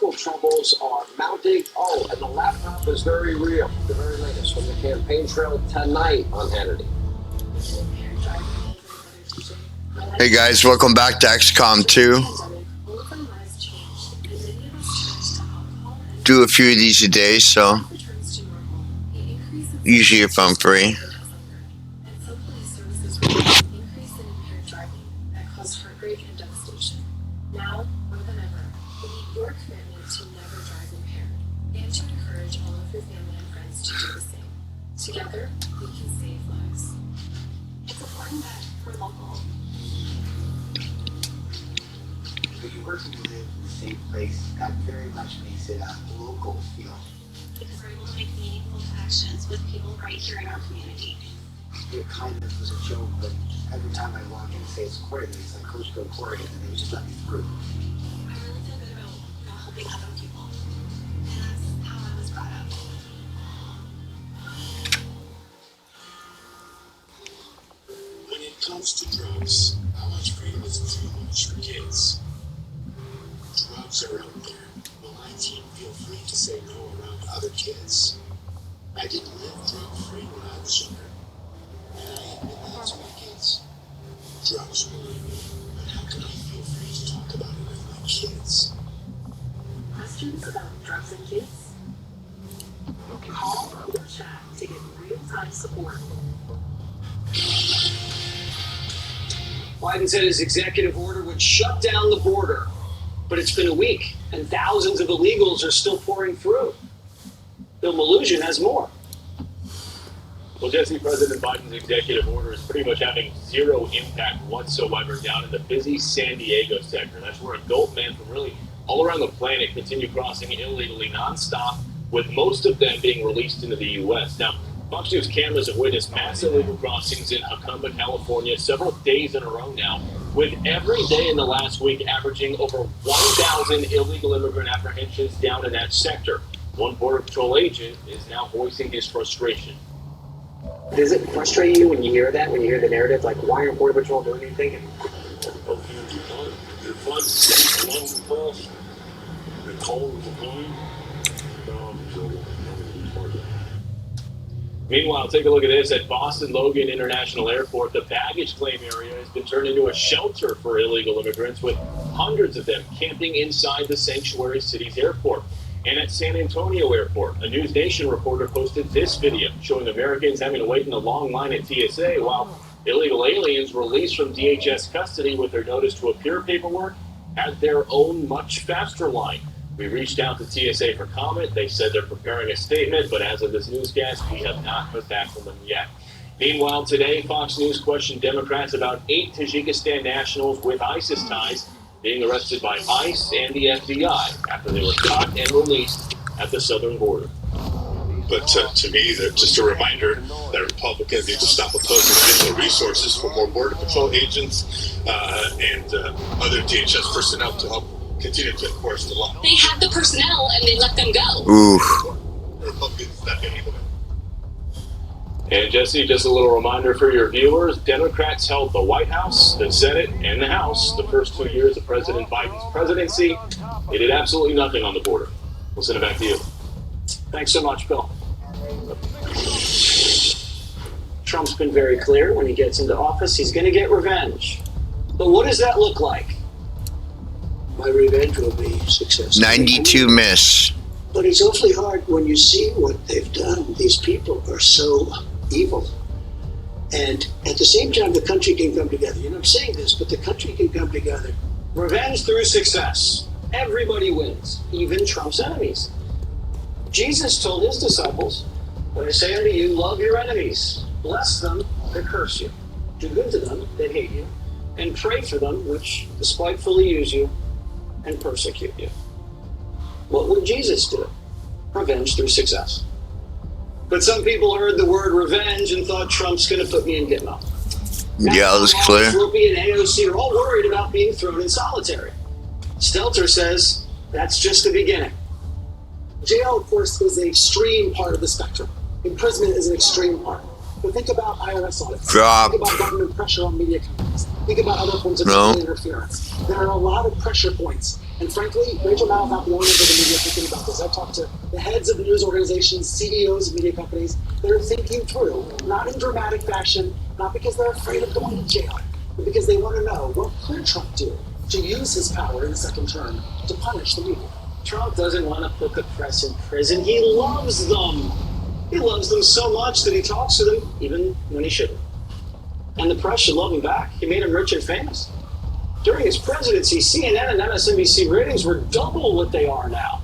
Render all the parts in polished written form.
political troubles are mounting. Oh, and the laptop is very real. The very latest from the campaign trail tonight on Hannity. Hey guys, welcome back to XCOM 2. Do a few of these a day, so usually if I'm free. Now, more than ever, we need your commitment to never drive impaired and to encourage all of your family and friends to do the same. Together, we can save lives. It's important that we're local. But you work and live in the same place, that very much makes it a local feel. Because we're able to make meaningful connections with people right here in our community. It kind of was a joke, but every time I walk in and say it's Corey, it's like Coach Go Corey, and they just let me through. I really feel good about helping other people. And that's how I was brought up. When it comes to drugs, how much freedom is too much for kids? Drugs are out there. Will my team feel free to say no around other kids? I didn't live drug-free when I was younger. And I admit that to my kids. Drugs worry me, but how can I feel free to talk about it with my kids? Questions about drugs and kids? Call or chat to get real-time support. Biden said his executive order would shut down the border, but it's been a week, and thousands of illegals are still pouring through. Bill Malugin has more. Well, Jesse, President Biden's executive order is pretty much having zero impact whatsoever down in the busy San Diego sector. That's where adult men from really all around the planet continue crossing illegally nonstop, with most of them being released into the U.S. Now, Fox News cameras have witnessed mass illegal crossings in Jacumba, California, several days in a row now, with every day in the last week averaging over 1,000 illegal immigrant apprehensions down in that sector. One Border Patrol agent is now voicing his frustration. Does it frustrate you when you hear that, when you hear the narrative, like, why aren't Border Patrol doing anything? You're fun. Along the cross. The cold, the pain. Meanwhile, take a look at this. At Boston Logan International Airport, the baggage claim area has been turned into a shelter for illegal immigrants, with hundreds of them camping inside the sanctuary city's airport. And at San Antonio Airport, a News Nation reporter posted this video showing Americans having to wait in a long line at TSA while illegal aliens released from DHS custody with their notice to appear paperwork had their own much faster line. We reached out to TSA for comment. They said they're preparing a statement, but as of this newscast, we have not heard back from them yet. Meanwhile, today, Fox News questioned Democrats about 8 Tajikistan nationals with ISIS ties being arrested by ICE and the FBI after they were caught and released at the southern border. But to me, they're just a reminder that Republicans need to stop opposing additional resources for more Border Patrol agents and other DHS personnel to help continue to enforce the law. They had the personnel and they let them go. Oof. Republicans not getting them. And Jesse, just a little reminder for your viewers, Democrats held the White House, the Senate, and the House the first 2 years of President Biden's presidency. They did absolutely nothing on the border. We'll send it back to you. Thanks so much, Bill. Trump's been very clear when he gets into office, he's going to get revenge. But what does that look like? My revenge will be successful. 92 miss. But it's awfully hard when you see what they've done. These people are so evil. And at the same time, the country can come together. You know, I'm saying this, but the country can come together. Revenge through success. Everybody wins, even Trump's enemies. Jesus told his disciples, "But I say unto you, love your enemies. Bless them that curse you. Do good to them that hate you. And pray for them which despitefully use you and persecute you." What would Jesus do? Revenge through success. But some people heard the word revenge and thought Trump's going to put me in Gitmo. Yeah, it was clear. Whoopi and AOC are all worried about being thrown in solitary. Stelter says that's just the beginning. Jail, of course, is an extreme part of the spectrum. Imprisonment is an extreme part. But think about IRS audits. Drop. Think about government pressure on media companies. Think about other forms of interference. There are a lot of pressure points And frankly, Rachel Maddow not the only member of the media thinking about this. I've talked to the heads of the news organizations, CEOs of media companies. They're thinking through, not in dramatic fashion, not because they're afraid of going to jail, but because they want to know what could Trump do to use his power in the second term to punish the media. Trump doesn't want to put the press in prison. He loves them. He loves them so much that he talks to them even when he shouldn't. And the press should love him back. He made him rich and famous. During his presidency, CNN and MSNBC ratings were double what they are now.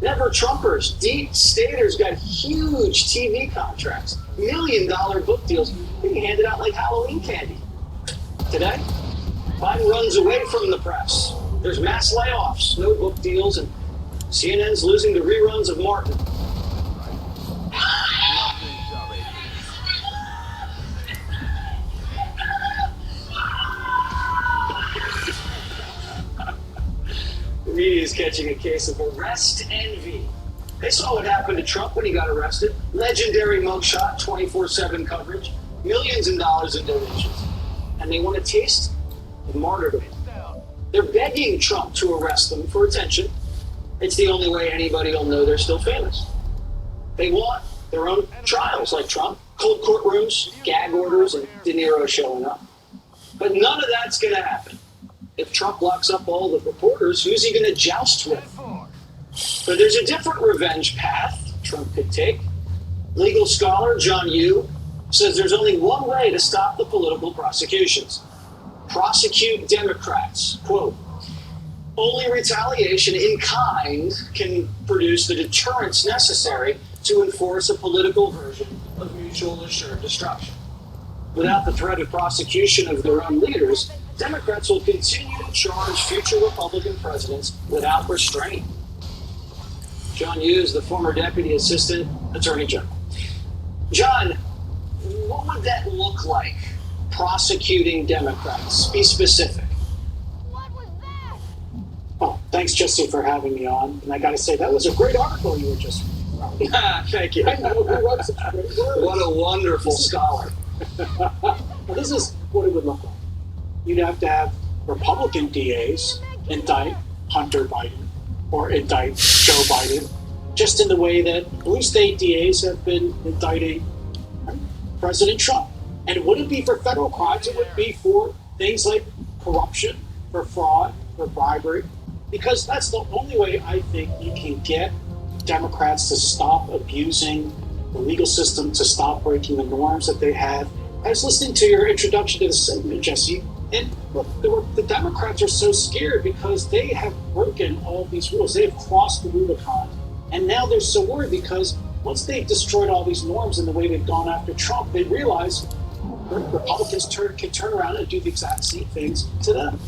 Never Trumpers, deep staters got huge TV contracts, $1 million book deals being handed out like Halloween candy. Today, Biden runs away from the press. There's mass layoffs, no book deals, and CNN's losing the reruns of Martin. The media is catching a case of arrest envy. They saw what happened to Trump when he got arrested. Legendary mugshot, 24/7 coverage, millions in dollars in donations. And they want a taste of martyrdom. They're begging Trump to arrest them for attention. It's the only way anybody will know they're still famous. They want their own trials like Trump, cold courtrooms, gag orders, and De Niro showing up. But none of that's going to happen. If Trump locks up all the reporters, who's he going to joust with? But there's a different revenge path Trump could take. Legal scholar John Yoo says there's only one way to stop the political prosecutions. Prosecute Democrats. Quote, only retaliation in kind can produce the deterrence necessary to enforce a political version of mutual assured destruction. Without the threat of prosecution of their own leaders, Democrats will continue to charge future Republican presidents without restraint. John Hughes, the former Deputy Assistant Attorney General. John, what would that look like, prosecuting Democrats? Be specific. Oh, thanks, Jesse, for having me on. And I got to say, that was a great article you were just reading. Thank you. I know who wrote such great words. What a wonderful scholar. Well, this is what it would look like. You'd have to have Republican DAs indict Hunter Biden or indict Joe Biden, just in the way that blue state DAs have been indicting President Trump. And it wouldn't be for federal crimes, it would be for things like corruption, for fraud, for bribery, because that's the only way I think you can get Democrats to stop abusing the legal system, to stop breaking the norms that they have. I was listening to your introduction to the segment, Jesse, and look, the Democrats are so scared because they have broken all these rules. They have crossed the Rubicon, and now they're so worried because once they've destroyed all these norms and the way they've gone after Trump, they realize Republicans can turn around and do the exact same things to them.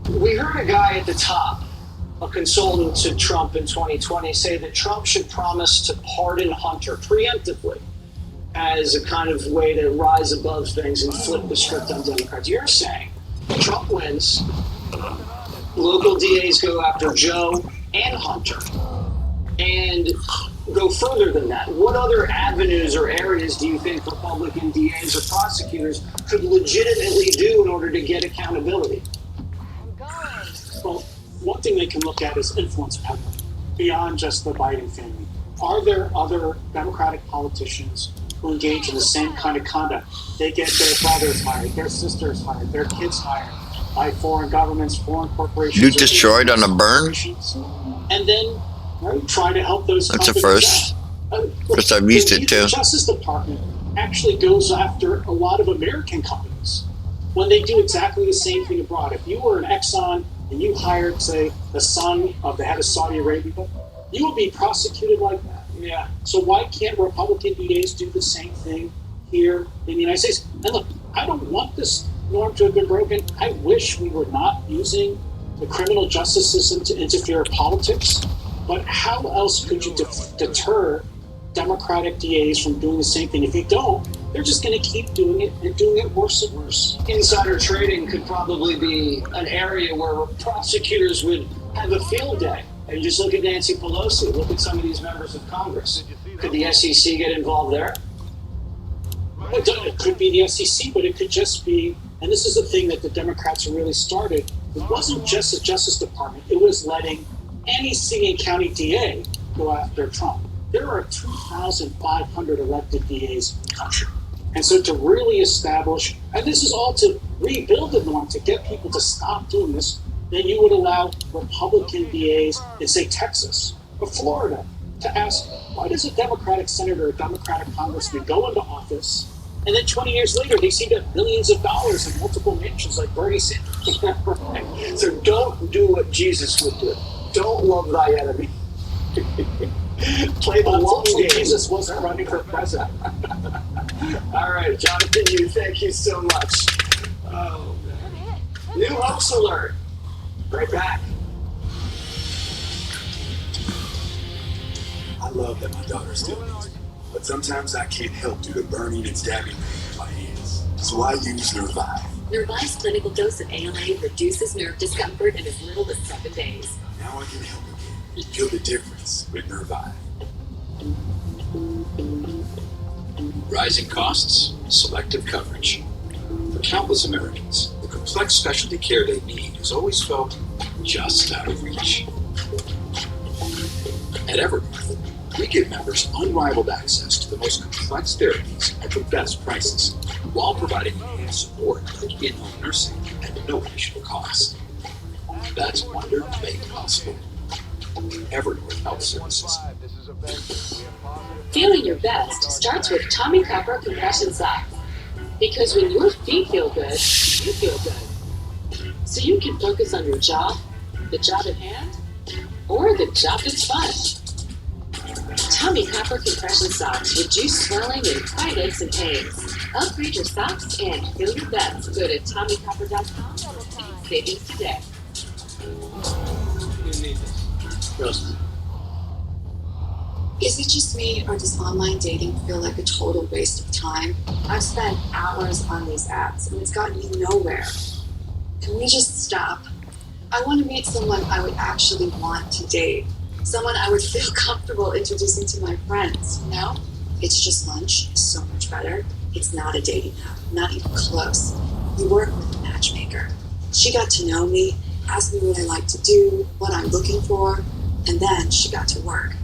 We heard a guy at the top, a consultant to Trump in 2020, say that Trump should promise to pardon Hunter preemptively as a kind of way to rise above things and flip the script on Democrats. You're saying Trump wins, local DAs go after Joe and Hunter, and go further than that. What other avenues or areas do you think Republican DAs or prosecutors could legitimately do in order to get accountability? Well, one thing they can look at is influence power beyond just the Biden family. Are there other Democratic politicians who engage in the same kind of conduct? They get their brothers hired, their sisters hired, their kids hired by foreign governments, foreign corporations. You destroyed on a burn? And then try to help those That's a companies first. out. First I've used it too. The Justice Department actually goes after a lot of American companies when they do exactly the same thing abroad. If you were an Exxon and you hired, say, the son of the head of Saudi Arabia, you would be prosecuted like that. Yeah. So why can't Republican DAs do the same thing here in the United States? And look, I don't want this norm to have been broken. I wish we were not using the criminal justice system to interfere in politics. But how else could you deter Democratic DAs from doing the same thing? If you don't, they're just going to keep doing it and doing it worse and worse. Insider trading could probably be an area where prosecutors would have a field day. And just look at Nancy Pelosi, look at some of these members of Congress. Could the SEC get involved there? It could be the SEC, but it could just be, and this is the thing that the Democrats really started it wasn't just the Justice Department, it was letting any city and county DA go after Trump. There are 2,500 elected DAs in the country. And so to really establish, and this is all to rebuild the norm, to get people to stop doing this, then you would allow Republican DAs in, say, Texas or Florida to ask, why does a Democratic senator or Democratic congressman go into office and then 20 years later they seem to have millions of dollars in multiple mansions like Bernie Sanders? So don't do what Jesus would do. Don't love thy enemy. Play the long game. Jesus wasn't running for president. All right, Jonathan, thank you so much. Oh, man. New hoax alert. Right back. I love that my daughter still needs me, but sometimes I can't help due to burning and stabbing pain in my hands. So I use Nervive. Nervive's clinical dose of ALA reduces nerve discomfort in as little as 7 days. Now I can help again. Feel the difference with Nervive. Rising costs, selective coverage. For countless Americans, the complex specialty care they need has always felt just out of reach. At Evernorth, we give members unrivaled access to the most complex therapies at the best prices, while providing enhanced support like in-home nursing at no additional cost. That's wonder made possible. Evernorth Health Services. Feeling your best starts with Tommy Copper compression socks. Because when your feet feel good, you feel good. So you can focus on your job, the job at hand, or the job that's fun. Tommy Copper compression socks reduce swelling and quiet aches and pains. Upgrade your socks and feel your best. Go to TommyCopper.com and see savings today. You need this. Trust me. Is it just me, or does online dating feel like a total waste of time? I've spent hours on these apps, and it's gotten me nowhere. Can we just stop? I want to meet someone I would actually want to date. Someone I would feel comfortable introducing to my friends, you know? It's Just Lunch is so much better. It's not a dating app, not even close. You work with a matchmaker. She got to know me, asked me what I like to do, what I'm looking for, and then she got to work.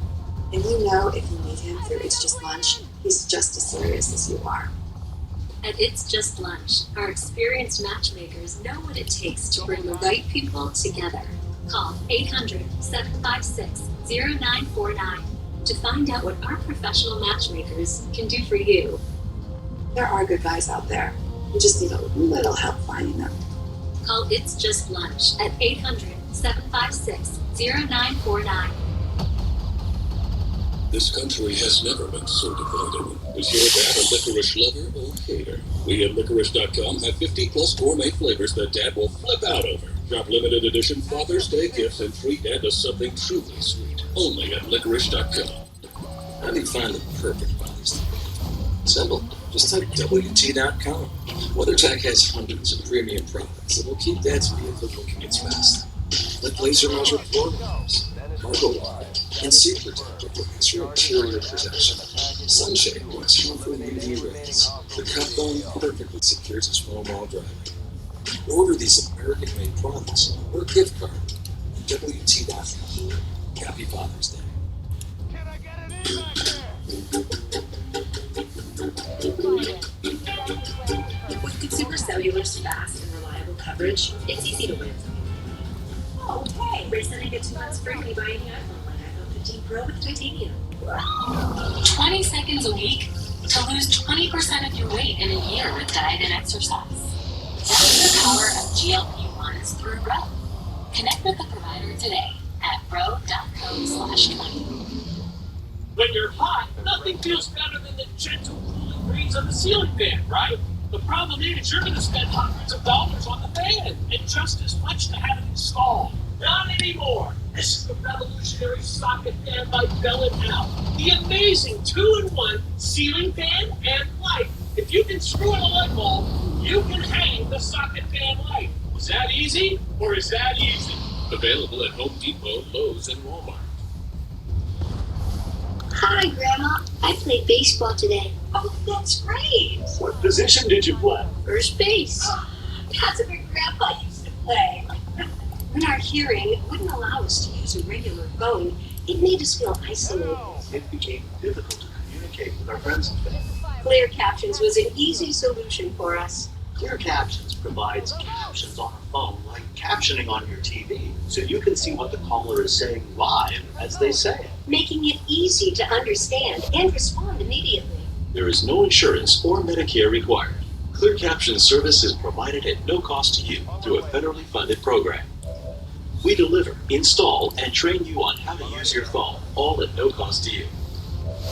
And you know, if you meet him through It's Just Lunch, he's just as serious as you are. At It's Just Lunch, our experienced matchmakers know what it takes to bring the right people together. Call 800-756-0949 to find out what our professional matchmakers can do for you. There are good guys out there. You just need a little help finding them. Call It's Just Lunch at 800-756-0949. This country has never been so divided. Is your dad a licorice lover or hater? We at licorice.com have 50 plus gourmet flavors that dad will flip out over. Drop limited edition Father's Day gifts and treat dad to something truly sweet. Only at licorice.com. How do you find the perfect Father's Day? Simple. Just type WT.com. WeatherTech has hundreds of premium products that will keep dad's vehicle looking its best. Like laser measure floor mats, cargo wire, and seat protector for extra interior protection. Sunshade blocks harmful UV rays. The cup bone perfectly secures its foam while driving. Order these American-made products or a gift card at WT.com. Happy Father's Day. With Consumer Cellular's fast and reliable coverage, it's easy to win. Oh, hey! Recently get 2 months free when you buy any iPhone, like iPhone 15 Pro with titanium. 20 seconds a week to lose 20% of your weight in a year with diet and exercise. That's the power of GLP-1s through Bro. Connect with the provider today at bro.co/20. When you're hot, nothing feels better than the gentle cooling breeze of the ceiling fan, right? The problem is you're going to spend hundreds of dollars on the fan and just as much to have it installed. Not anymore. This is the revolutionary socket fan by Bell & Howell. The amazing 2-in-1 ceiling fan and light. If you can screw in a light bulb, you can hang the socket fan light. Was that easy or is that easy? Available at Home Depot, Lowe's, and Walmart. Hi, Grandma. I played baseball today. Oh, that's great. What position did you play? First base. That's where Grandpa used to play. When our hearing wouldn't allow us to use a regular phone, it made us feel isolated. It became difficult to communicate with our friends and family. Clear captions was an easy solution for us. Clear Captions provides captions on a phone like captioning on your TV, so you can see what the caller is saying live as they say it. Making it easy to understand and respond immediately. There is no insurance or Medicare required. Clear Captions service is provided at no cost to you through a federally funded program. We deliver, install, and train you on how to use your phone, all at no cost to you.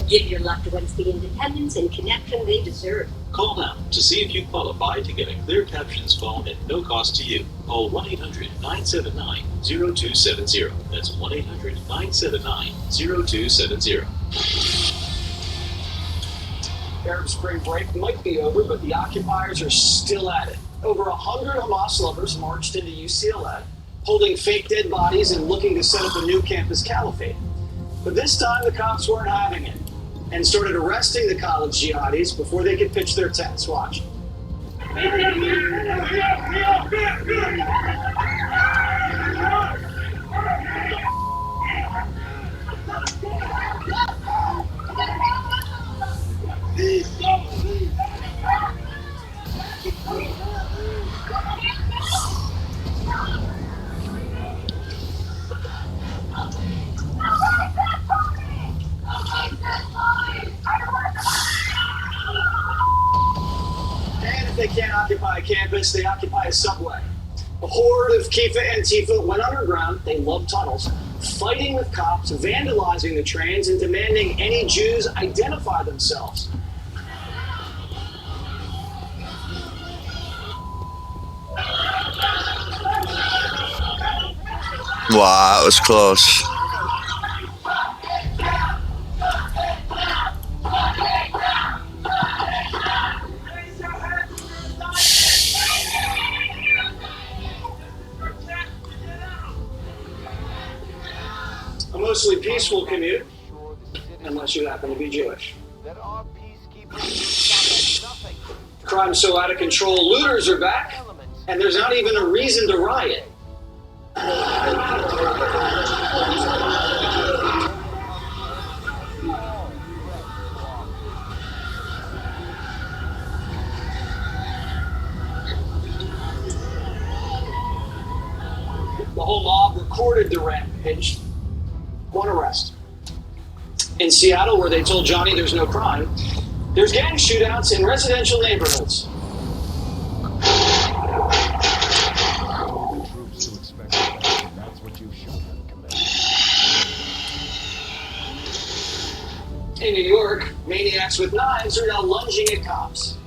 Give your loved ones the independence and connection they deserve. Call now to see if you qualify to get a Clear Captions phone at no cost to you. Call 1-800-979-0270. That's 1-800-979-0270. Arab Spring break might be over, but the occupiers are still at it. Over 100 Hamas lovers marched into UCLA, holding fake dead bodies and looking to set up a new campus caliphate. But this time the cops weren't having it and started arresting the college jihadis before they could pitch their tents. Watch. And if they can't occupy a campus, they occupy a subway. A horde of Kifa Antifa went underground, they love tunnels, fighting with cops, vandalizing the trains, and demanding any Jews identify themselves. Wow, that was close. A mostly peaceful commute, unless you happen to be Jewish. Crime's so out of control, looters are back, and there's not even a reason to riot. The whole mob recorded the rampage. One arrest. In Seattle, where they told Johnny there's no crime, there's gang shootouts in residential neighborhoods. In New York, maniacs with knives are now lunging at cops.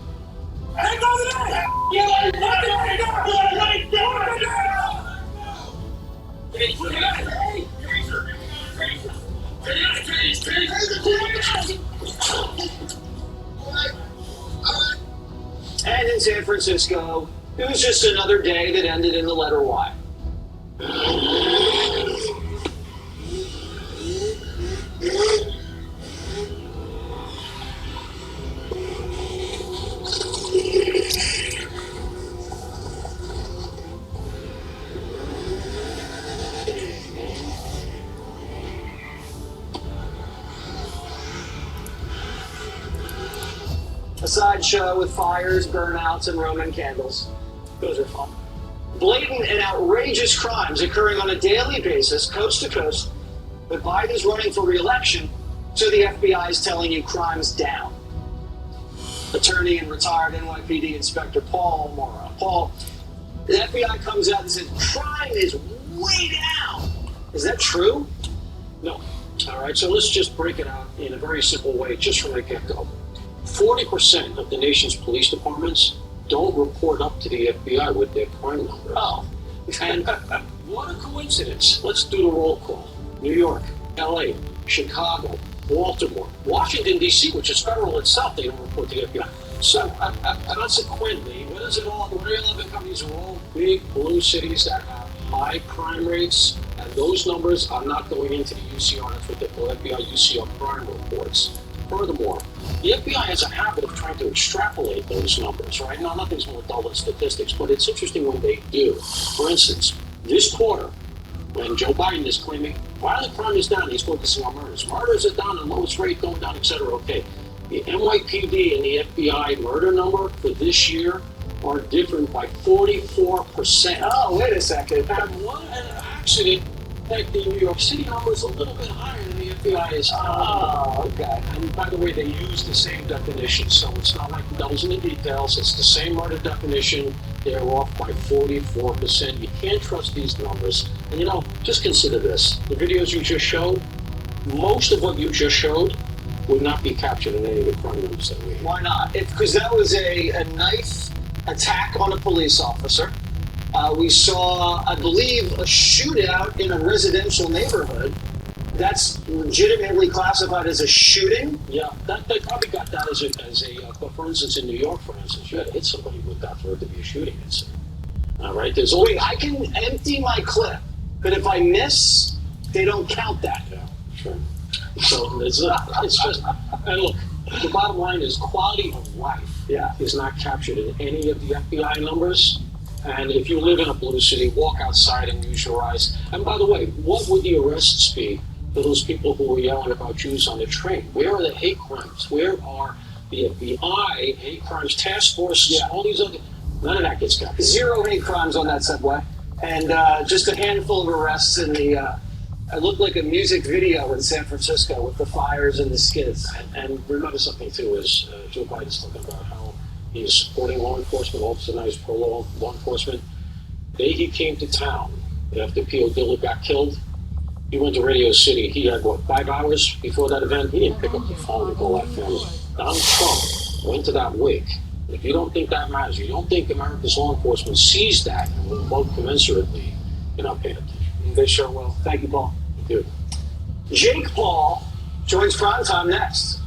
And in San Francisco, it was just another day that ended in the letter Y. A sideshow with fires, burnouts, and Roman candles. Those are fun. Blatant and outrageous crimes occurring on a daily basis, coast to coast, but Biden's running for re-election, so the FBI is telling you crime's down. Attorney and retired NYPD Inspector Paul Mora. Paul, the FBI comes out and says crime is way down. Is that true? No. All right, so let's just break it out in a very simple way, just from the get-go. 40% of the nation's police departments don't report up to the FBI with their crime number. Oh, and what a coincidence. Let's do the roll call. New York, LA, Chicago, Baltimore, Washington, D.C., which is federal itself, they don't report to the FBI. So, consequently, what is it all? The 11 companies are all big blue cities that have high crime rates, and those numbers are not going into the UCR, that's what they call FBI UCR crime reports. Furthermore, the FBI has a habit of trying to extrapolate those numbers, right? Now, nothing's more dull than statistics, but it's interesting when they do. For instance, this quarter, when Joe Biden is claiming violent crime is down, he's focusing on murders. Murders are down, the lowest rate going down, etc. Okay, the NYPD and the FBI murder number for this year are different by 44%. Oh, wait a second. And one accident, like the New York City number, is a little bit higher than the FBI is. Oh, okay. And by the way, they use the same definition, so it's not like the devils in the details. It's the same murder definition. They're off by 44%. You can't trust these numbers. And you know, just consider this. The videos you just showed, most of what you just showed would not be captured in any of the crime numbers that we have. Why not? Because that was a knife attack on a police officer. We saw, I believe, a shootout in a residential neighborhood. That's legitimately classified as a shooting. Yeah, they probably got that as a for instance, in New York, for instance, you had to hit somebody with that for it to be a shooting incident. All right, there's always... Wait, I can empty my clip, but if I miss, they don't count that. Yeah, sure. So it's just, and look, the bottom line is quality of life is not captured in any of the FBI numbers. And if you live in a blue city, walk outside and use your eyes. And by the way, what would the arrests be for those people who were yelling about Jews on the train? Where are the hate crimes? Where are the FBI, hate crimes task forces, all these other... None of that gets captured. 0 hate crimes on that subway. And just a handful of arrests in the... it looked like a music video in San Francisco with the fires and the skids. And remember something, too, is Joe Biden's talking about how he's supporting law enforcement, Officer Nice pro law enforcement. The day he came to town after P.O. Dillard got killed, he went to Radio City. He had, 5 hours before that event? He didn't pick up the phone to call that family. Donald Trump went to that wake. If you don't think that matters, you don't think America's law enforcement sees that and will vote commensurately, you're not paying attention. They sure will. Thank you, Paul. Thank you. Jake Paul joins Primetime next.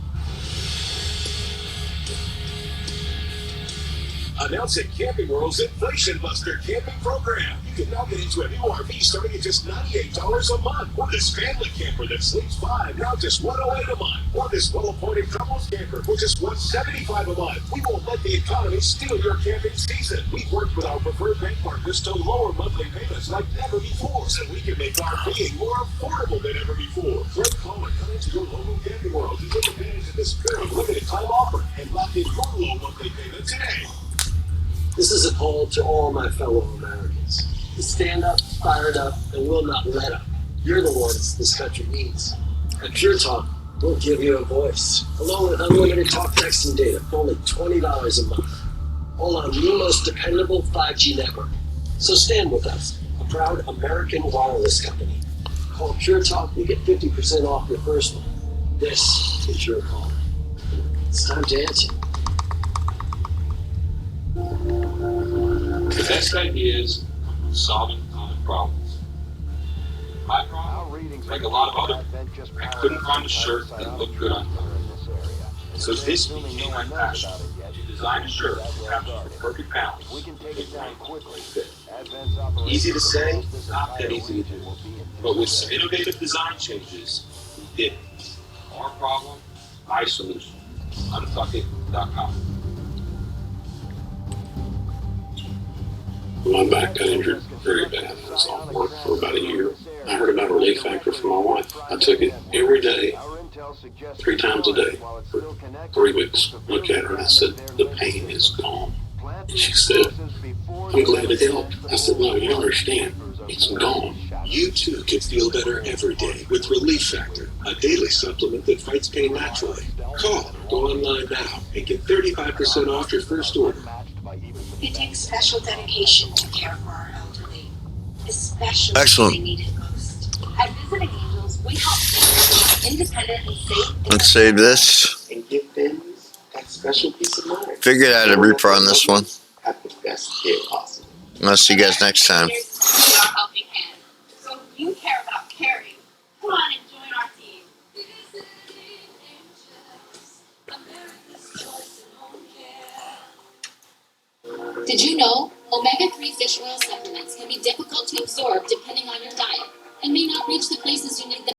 Announcing Camping World's Inflation Buster camping program. You can now get into a new RV starting at just $98 a month. Or this family camper that sleeps 5, now just $108 a month. Or this well-appointed couples camper for just $175 a month. We won't let the economy steal your camping season. We've worked with our preferred bank partners to lower monthly payments like never before, so we can make RVing more affordable than ever before. Great call and come into your local Camping World to take advantage of this very limited time offer and lock in your low monthly payment today. This is a call to all my fellow Americans to stand up, fired up, and will not let up. You're the ones this country needs. At Pure Talk, we'll give you a voice, along with unlimited talk, text, and data for only $20 a month. All on the most dependable 5G network. So stand with us, a proud American wireless company. Call Pure Talk and get 50% off your first one. This is your call. It's time to answer. The best ideas are solving common problems. My problem, like a lot of other, I couldn't find a shirt that looked good on color. So this became my passion, to design a shirt that captures the perfect balance between quickly fit. Easy to say, not that easy to do. But with some innovative design changes, we did it. Our problem, my solution. Unfuckit.com. My back got injured very bad. I was off work for about a year. I heard about Relief Factor from my wife. I took it every day, 3 times a day, for 3 weeks. Looked at her and I said, the pain is gone. And she said, I'm glad it helped. I said, no, you don't understand. It's gone. You too can feel better every day with Relief Factor, a daily supplement that fights pain naturally. Call or go online now and get 35% off your first order. It takes special dedication to care for our elderly, especially Excellent. when they need it most. At Visiting Angels, we help seniors live independent and safe. Let's save this. And give families that special peace of mind. Figured out a reaper on this one. Have the best care possible. I'll see you guys next time. Here's our helping hand. So if you care about caring, come on and join our team. Did you know omega-3 fish oil supplements can be difficult to absorb depending on your diet and may not reach the places you need them?